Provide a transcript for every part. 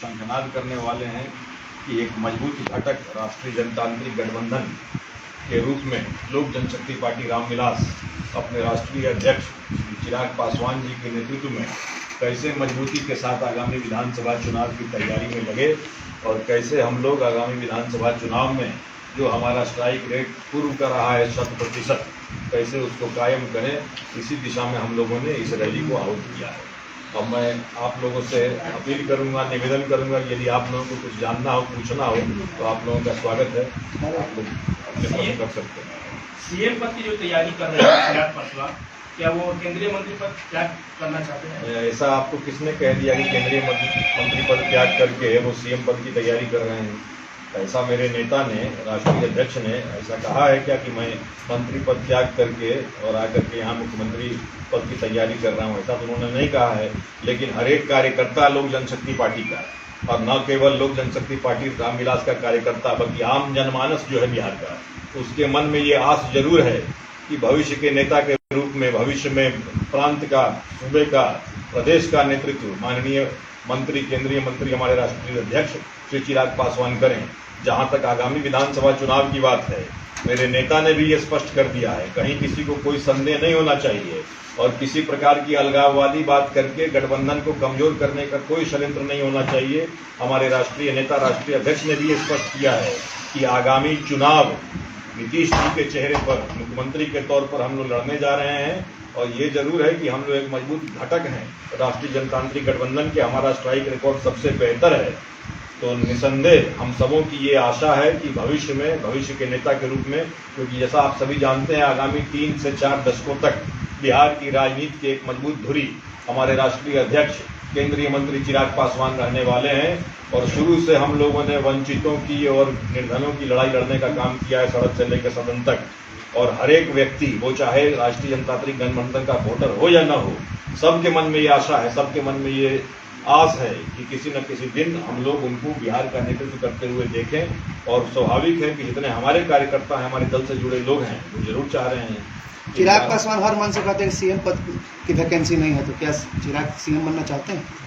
शंखनाद करने वाले हैं कि एक मजबूत घटक राष्ट्रीय जनतांत्रिक गठबंधन के रूप में लोक जनशक्ति पार्टी रामविलास अपने राष्ट्रीय अध्यक्ष चिराग पासवान जी के नेतृत्व में कैसे मजबूती के साथ आगामी विधानसभा चुनाव की तैयारी में लगे और कैसे हम लोग आगामी विधानसभा चुनाव में जो हमारा स्ट्राइक रेट पूर्व का रहा है 100%, कैसे उसको कायम करें, इसी दिशा में हम लोगों ने इस रैली को आहूत किया है। अब मैं आप लोगों से अपील करूंगा, निवेदन करूंगा, यदि आप लोगों को कुछ जानना हो, पूछना हो तो आप लोगों का स्वागत है, आप लोग अपने प्रश्न कर सकते हैं। सीएम पद की जो तैयारी कर रहे हैं चिराग पासवान, क्या वो केंद्रीय मंत्री पद त्याग करना चाहते हैं? ऐसा आपको किसने कह दिया कि केंद्रीय मंत्री पद त्याग करके वो सीएम पद की तैयारी कर रहे हैं? ऐसा मेरे नेता ने, राष्ट्रीय अध्यक्ष ने ऐसा कहा है क्या कि मैं मंत्री पद त्याग करके और आकर के यहाँ मुख्यमंत्री पद की तैयारी कर रहा हूँ? ऐसा तो उन्होंने नहीं कहा है। लेकिन हर एक कार्यकर्ता लोक जनशक्ति पार्टी का, और न केवल लोक जनशक्ति पार्टी रामविलास का कार्यकर्ता बल्कि आम जनमानस जो है बिहार का, उसके मन में ये आस जरूर है कि भविष्य के नेता के रूप में भविष्य में प्रांत का, सूबे का, प्रदेश का नेतृत्व माननीय मंत्री, केंद्रीय मंत्री हमारे राष्ट्रीय अध्यक्ष श्री चिराग पासवान करें। जहां तक आगामी विधानसभा चुनाव की बात है, मेरे नेता ने भी ये स्पष्ट कर दिया है, कहीं किसी को कोई संदेह नहीं होना चाहिए और किसी प्रकार की अलगाववादी बात करके गठबंधन को कमजोर करने का कोई षड्यंत्र नहीं होना चाहिए। हमारे राष्ट्रीय नेता, राष्ट्रीय अध्यक्ष ने भी ये स्पष्ट किया है कि आगामी चुनाव नीतीश जी के चेहरे पर मुख्यमंत्री के तौर पर हम लोग लड़ने जा रहे हैं और ये जरूर है कि हम लोग एक मजबूत घटक हैं राष्ट्रीय जनतांत्रिक गठबंधन के। हमारा स्ट्राइक रिकॉर्ड सबसे बेहतर है, तो निसंदेह हम सबों की ये आशा है कि भविष्य में, भविष्य के नेता के रूप में, क्योंकि जैसा आप सभी जानते हैं आगामी 3 से 4 दशकों तक बिहार की राजनीति की एक मजबूत धुरी हमारे राष्ट्रीय अध्यक्ष केंद्रीय मंत्री चिराग पासवान रहने वाले हैं। और शुरू से हम लोगों ने वंचितों की और निर्धनों की लड़ाई लड़ने का काम किया है, सड़क से लेकर सदन तक। और हर एक व्यक्ति, वो चाहे राष्ट्रीय जनतांत्रिक गठबंधन का वोटर हो या न हो, सबके मन में ये आशा है, सबके मन में ये आस है कि किसी न किसी दिन हम लोग उनको बिहार का नेतृत्व करते हुए देखें। और स्वाभाविक है कि जितने हमारे कार्यकर्ता हैं, हमारे दल से जुड़े लोग हैं, वो जरूर चाह रहे हैं। चिराग पासवान हर मन से कहते हैं सीएम पद की वैकेंसी नहीं है, तो क्या चिराग सीएम बनना चाहते हैं?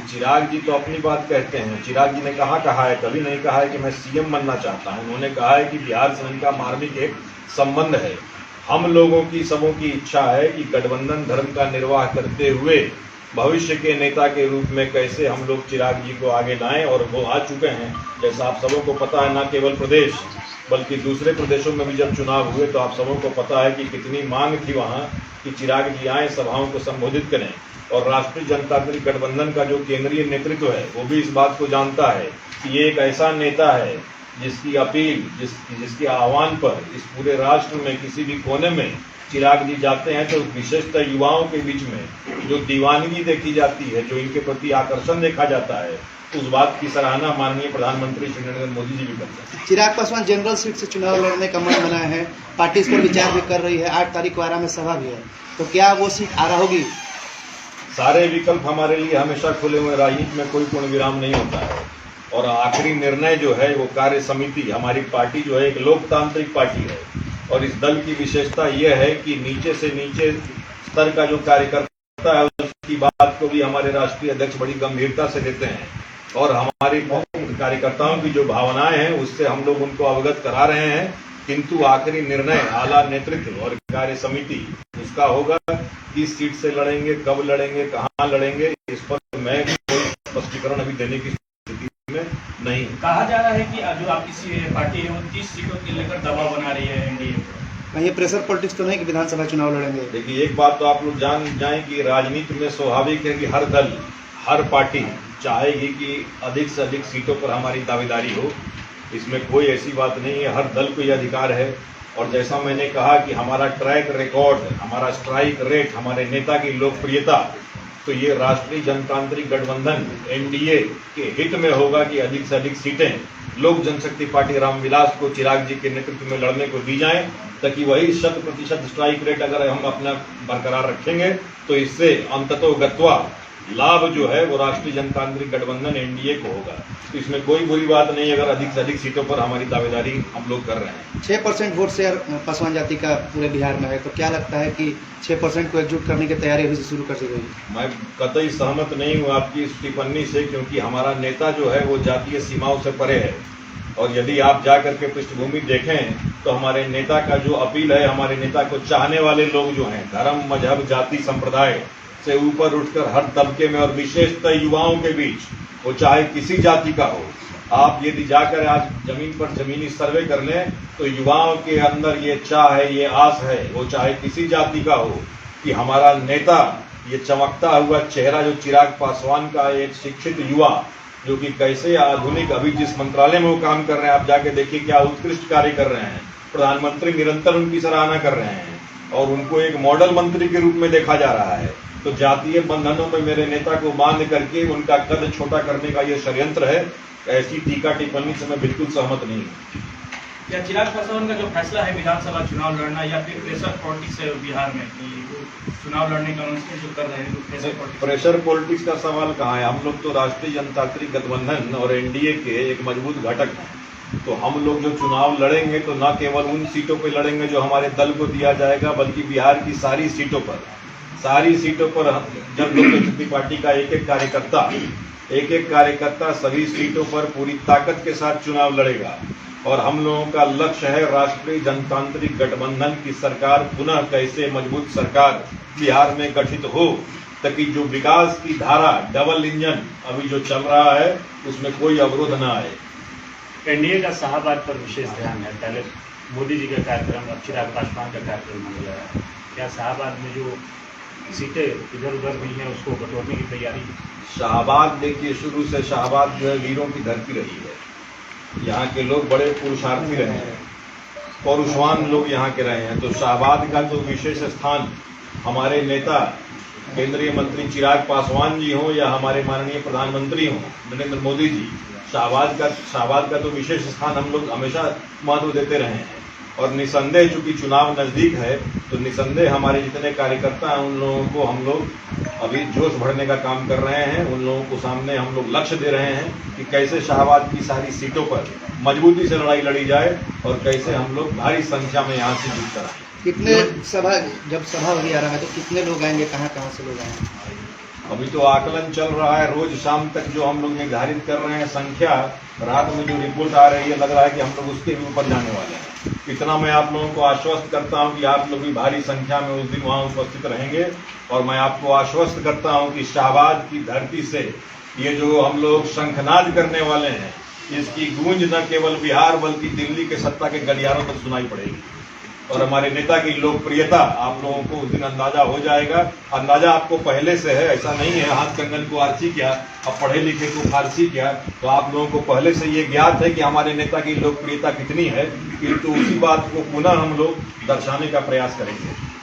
चिराग जी तो अपनी बात कहते हैं। चिराग जी ने कहा है, कभी नहीं कहा है कि मैं सीएम बनना चाहता हूं। उन्होंने कहा है कि बिहार से उनका मार्मिक एक संबंध है। हम लोगों की, सबों की इच्छा है कि गठबंधन धर्म का निर्वाह करते हुए भविष्य के नेता के रूप में कैसे हम लोग चिराग जी को आगे लाएं, और वो आ चुके हैं। जैसा आप सबों को पता है, न केवल प्रदेश बल्कि दूसरे प्रदेशों में भी जब चुनाव हुए तो आप सबों को पता है कि कितनी मांग थी वहां कि चिराग जी आए, सभाओं को संबोधित करें। और राष्ट्रीय जनतांत्रिक गठबंधन का जो केंद्रीय नेतृत्व है वो भी इस बात को जानता है कि ये एक ऐसा नेता है जिसकी अपील, जिसके आह्वान पर इस पूरे राष्ट्र में किसी भी कोने में चिराग जी जाते हैं तो विशेषतः युवाओं के बीच में जो दीवानगी देखी जाती है, जो इनके प्रति आकर्षण देखा जाता है, उस बात की सराहना माननीय प्रधानमंत्री श्री नरेंद्र मोदी जी भी करते हैं। चिराग पासवान जनरल सीट से चुनाव लड़ने का मन बनाया है, पार्टी इस पर विचार भी कर रही है, 8 तारीख को आरा में सभा भी है, तो क्या वो सीट आरा होगी? सारे विकल्प हमारे लिए हमेशा खुले हुए। राजनीति में कोई पूर्ण विराम नहीं होता है और आखिरी निर्णय जो है वो कार्य समिति, हमारी पार्टी जो है एक लोकतांत्रिक पार्टी है और इस दल की विशेषता यह है कि नीचे से नीचे स्तर का जो कार्यकर्ता है उसकी बात को भी हमारे राष्ट्रीय अध्यक्ष बड़ी गंभीरता से लेते हैं और हमारे कार्यकर्ताओं की जो भावनाएं हैं उससे हम लोग उनको अवगत करा रहे हैं। किंतु आखिरी निर्णय आला नेतृत्व और कार्य समिति उसका होगा। किस सीट से लड़ेंगे, कब लड़ेंगे, कहाँ लड़ेंगे, इस पर मैं कोई स्पष्टीकरण अभी देने की स्थिति में नहीं। कहा जा रहा है कि जो आपकी पार्टी है वो 30 सीटों के लेकर दबाव बना रही है एनडीए पर। कहीं ये प्रेशर पॉलिटिक्स तो नहीं कि विधानसभा चुनाव लड़ेंगे? देखिए, एक बात तो आप लोग जान जाएं कि राजनीति में स्वाभाविक है कि हर दल, हर पार्टी चाहेगी कि अधिक से अधिक सीटों पर हमारी दावेदारी हो। इसमें कोई ऐसी बात नहीं है, हर दल को यह अधिकार है। और जैसा मैंने कहा कि हमारा ट्रैक रिकॉर्ड, हमारा स्ट्राइक रेट, हमारे नेता की लोकप्रियता, तो ये राष्ट्रीय जनतांत्रिक गठबंधन एनडीए के हित में होगा कि अधिक से अधिक सीटें लोक जनशक्ति पार्टी रामविलास को, चिराग जी के नेतृत्व में लड़ने को दी जाएं, ताकि वही 100% स्ट्राइक रेट अगर हम अपना बरकरार रखेंगे तो इससे अंततोगत्वा लाभ जो है वो राष्ट्रीय जनतांत्रिक गठबंधन एनडीए को होगा। तो इसमें कोई बुरी बात नहीं है अगर अधिक से अधिक सीटों पर हमारी दावेदारी हम लोग कर रहे हैं। 6% वोट शेयर पासवान जाति का पूरे बिहार में है, तो क्या लगता है कि 6% को एकजुट करने की तैयारी अभी से शुरू कर दी गई? मैं कतई सहमत नहीं हूँ आपकी इस टिप्पणी से, क्योंकि हमारा नेता जो है वो जातीय सीमाओं से परे है। और यदि आप जा करके पृष्ठभूमि देखें तो हमारे नेता का जो अपील है, हमारे नेता को चाहने वाले लोग जो हैं धर्म, मजहब, जाति, संप्रदाय से ऊपर उठकर हर तबके में और विशेषतः युवाओं के बीच, वो चाहे किसी जाति का हो, आप यदि जाकर आज जमीन पर जमीनी सर्वे कर लें तो युवाओं के अंदर ये चाह है, ये आस है, वो चाहे किसी जाति का हो, कि हमारा नेता, ये चमकता हुआ चेहरा जो चिराग पासवान का, एक शिक्षित युवा जो कि कैसे आधुनिक, अभी जिस मंत्रालय में वो काम कर रहे हैं आप जाके देखिए क्या उत्कृष्ट कार्य कर रहे हैं। प्रधानमंत्री निरंतर उनकी सराहना कर रहे हैं और उनको एक मॉडल मंत्री के रूप में देखा जा रहा है। तो जातीय बंधनों में मेरे नेता को बांध करके उनका कद छोटा करने का ये षड्यंत्र है। ऐसी टीका टिप्पणी से मैं बिल्कुल सहमत नहीं हूँ। क्या चिराग पासवान का जो फैसला है विधानसभा चुनाव लड़ना, या फिर प्रेशर पॉलिटिक्स है बिहार में कि वो चुनाव लड़ने का अनाउंसमेंट जो कर रहे हैं, तो प्रेशर पॉलिटिक्स का सवाल कहाँ है? हम लोग तो राष्ट्रीय जनतांत्रिक गठबंधन और एनडीए के एक मजबूत घटक हैं। तो हम लोग जो चुनाव लड़ेंगे तो न केवल उन सीटों पर लड़ेंगे जो हमारे दल को दिया जाएगा, बल्कि बिहार की सारी सीटों पर जब लोक जनशक्ति पार्टी का एक एक कार्यकर्ता सभी सीटों पर पूरी ताकत के साथ चुनाव लड़ेगा। और हम लोगों का लक्ष्य है राष्ट्रीय जनतांत्रिक गठबंधन की सरकार पुनः कैसे मजबूत सरकार बिहार में गठित हो, ताकि जो विकास की धारा, डबल इंजन अभी जो चल रहा है उसमें कोई अवरोध न आए। एनडीए का शाहबाद पर विशेष ध्यान है। पहले मोदी जी का कार्यक्रम, अब चिराग पासवान का कार्यक्रम हो गया है। क्या शाहबाद में जो सीटें इधर उधर हुई हैं उसको बटोरने की तैयारी? शाहबाद देखिए, शुरू से शाहबाद जो है वीरों की धरती रही है। यहाँ के लोग बड़े पुरुषार्थी रहे हैं, पौरुषवान लोग यहाँ के रहे हैं। तो शाहबाद का तो विशेष स्थान हमारे नेता केंद्रीय मंत्री चिराग पासवान जी हों या हमारे माननीय प्रधानमंत्री हों नरेंद्र मोदी जी, शाहबाद का तो विशेष स्थान हम लोग हमेशा महत्व देते रहे हैं। और निसंदेह चूंकि चुनाव नजदीक है तो निसंदेह हमारे जितने कार्यकर्ता हैं उन लोगों को हम लोग अभी जोश भरने का काम कर रहे हैं। उन लोगों को सामने हम लोग लक्ष्य दे रहे हैं कि कैसे शाहबाद की सारी सीटों पर मजबूती से लड़ाई लड़ी जाए और कैसे हम लोग भारी संख्या में यहाँ से जीत कर आए। कितने जब सभा होगी आ रहा है तो कितने लोग आएंगे, कहाँ से लोग आएंगे? अभी तो आकलन चल रहा है, रोज शाम तक जो हम लोग निर्धारित कर रहे हैं संख्या, रात में जो रिपोर्ट आ रही है लग रहा है कि हम लोग उसके भी ऊपर जाने वाले हैं। इतना मैं आप लोगों को आश्वस्त करता हूं कि आप लोग भी भारी संख्या में उस दिन वहां उपस्थित रहेंगे। और मैं आपको आश्वस्त करता हूं कि शाहबाद की धरती से ये जो हम लोग शंखनाद करने वाले हैं, इसकी गूंज न केवल बिहार बल्कि दिल्ली के सत्ता के गलियारों तक सुनाई पड़ेगी। और हमारे नेता की लोकप्रियता आप लोगों को उस दिन अंदाजा हो जाएगा। अंदाजा आपको पहले से है, ऐसा नहीं है हाथ कंगन को आरसी क्या, अब पढ़े लिखे को फारसी क्या। तो आप लोगों को पहले से ये ज्ञात है कि हमारे नेता की लोकप्रियता कितनी है, किंतु उसी बात को पुनः हम लोग दर्शाने का प्रयास करेंगे।